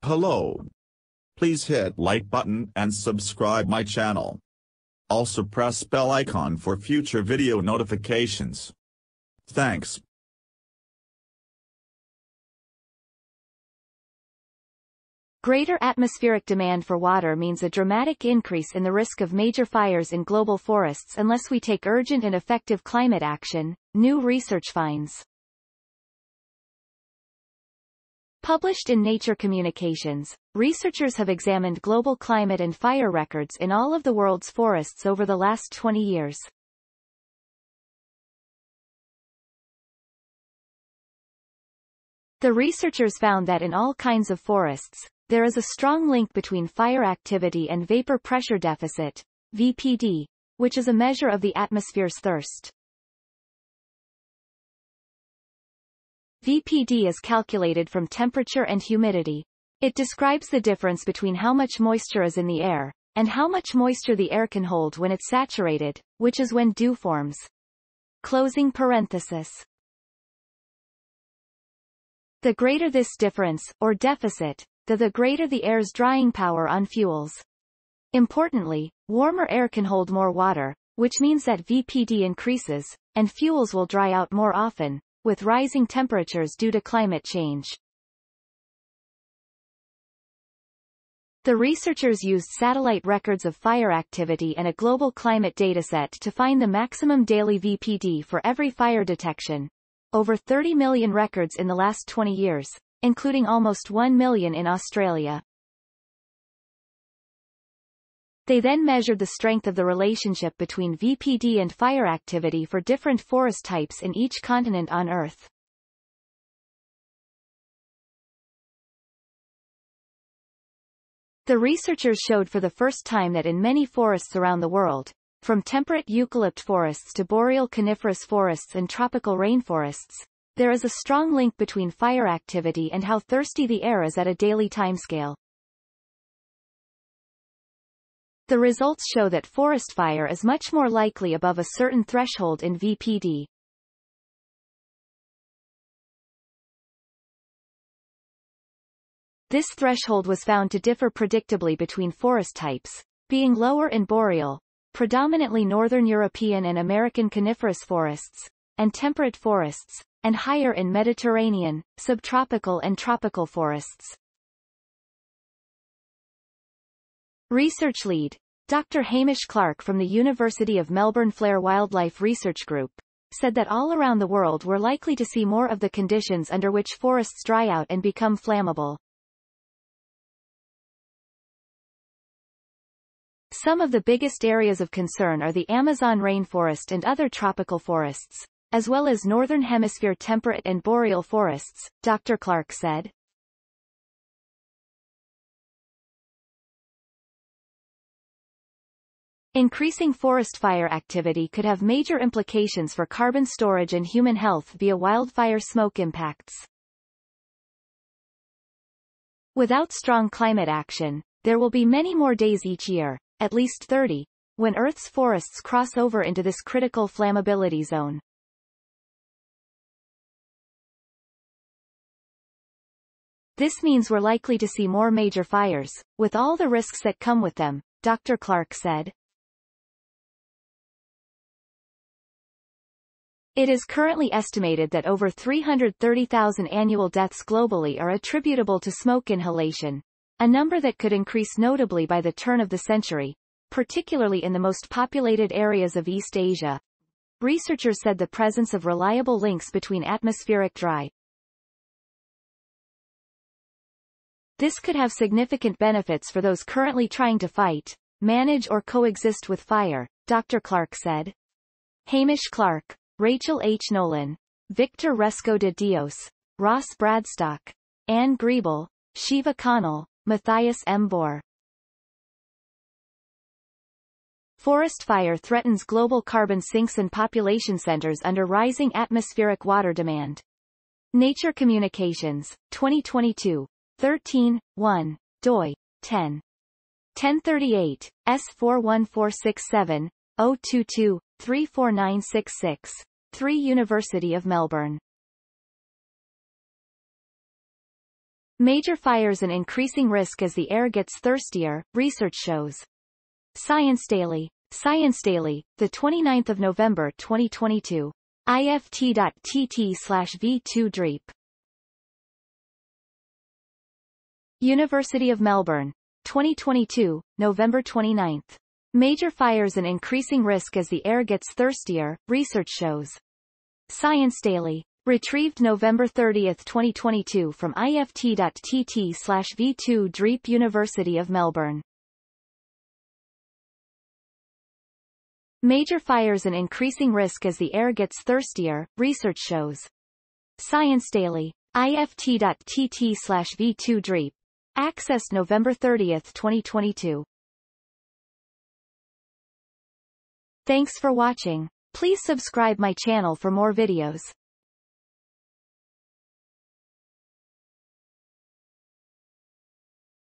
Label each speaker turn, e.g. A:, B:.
A: Hello. Please hit like button and subscribe my channel. Also press bell icon for future video notifications. Thanks.
B: Greater atmospheric demand for water means a dramatic increase in the risk of major fires in global forests unless we take urgent and effective climate action, new research finds. Published in Nature Communications, researchers have examined global climate and fire records in all of the world's forests over the last 20 years. The researchers found that in all kinds of forests, there is a strong link between fire activity and vapor pressure deficit, VPD, which is a measure of the atmosphere's thirst. VPD is calculated from temperature and humidity. It describes the difference between how much moisture is in the air, and how much moisture the air can hold when it's saturated, which is when dew forms. Closing parenthesis. The greater this difference, or deficit, the greater the air's drying power on fuels. Importantly, warmer air can hold more water, which means that VPD increases, and fuels will dry out more often, with rising temperatures due to climate change. The researchers used satellite records of fire activity and a global climate dataset to find the maximum daily VPD for every fire detection. Over 30 million records in the last 20 years, including almost 1 million in Australia. They then measured the strength of the relationship between VPD and fire activity for different forest types in each continent on Earth. The researchers showed for the first time that in many forests around the world, from temperate eucalypt forests to boreal coniferous forests and tropical rainforests, there is a strong link between fire activity and how thirsty the air is at a daily timescale. The results show that forest fire is much more likely above a certain threshold in VPD. This threshold was found to differ predictably between forest types, being lower in boreal, predominantly northern European and American coniferous forests, and temperate forests, and higher in Mediterranean, subtropical and tropical forests. Research lead, Dr. Hamish Clarke from the University of Melbourne Flare Wildlife Research Group, said that all around the world we're likely to see more of the conditions under which forests dry out and become flammable. Some of the biggest areas of concern are the Amazon rainforest and other tropical forests, as well as Northern Hemisphere temperate and boreal forests, Dr. Clarke said. Increasing forest fire activity could have major implications for carbon storage and human health via wildfire smoke impacts. Without strong climate action, there will be many more days each year, at least 30, when Earth's forests cross over into this critical flammability zone. This means we're likely to see more major fires, with all the risks that come with them, Dr. Clarke said. It is currently estimated that over 330,000 annual deaths globally are attributable to smoke inhalation, a number that could increase notably by the turn of the century, particularly in the most populated areas of East Asia. Researchers said the presence of reliable links between atmospheric dry. This could have significant benefits for those currently trying to fight, manage or coexist with fire, Dr. Clarke said. Hamish Clarke, Rachel H. Nolan, Victor Resco de Dios, Ross Bradstock, Anne Griebel, Shiva Connell, Matthias M. Bohr. Forest fire threatens global carbon sinks and population centers under rising atmospheric water demand. Nature Communications, 2022. 13, 1, doi, 10. 1038, S41467, 022, 34966. 3 University of Melbourne. Major fires and increasing risk as the air gets thirstier, research shows. Science Daily, the 29th of November 2022. ift.tt/v2dreep. University of Melbourne, 2022, November 29th. Major fires and increasing risk as the air gets thirstier, research shows. Science Daily. Retrieved November 30, 2022 from ift.tt/v2dreep. University of Melbourne. Major fires and increasing risk as the air gets thirstier, research shows. Science Daily. ift.tt/v2dreep. Accessed November 30, 2022. Thanks for watching. Please subscribe my channel for more videos.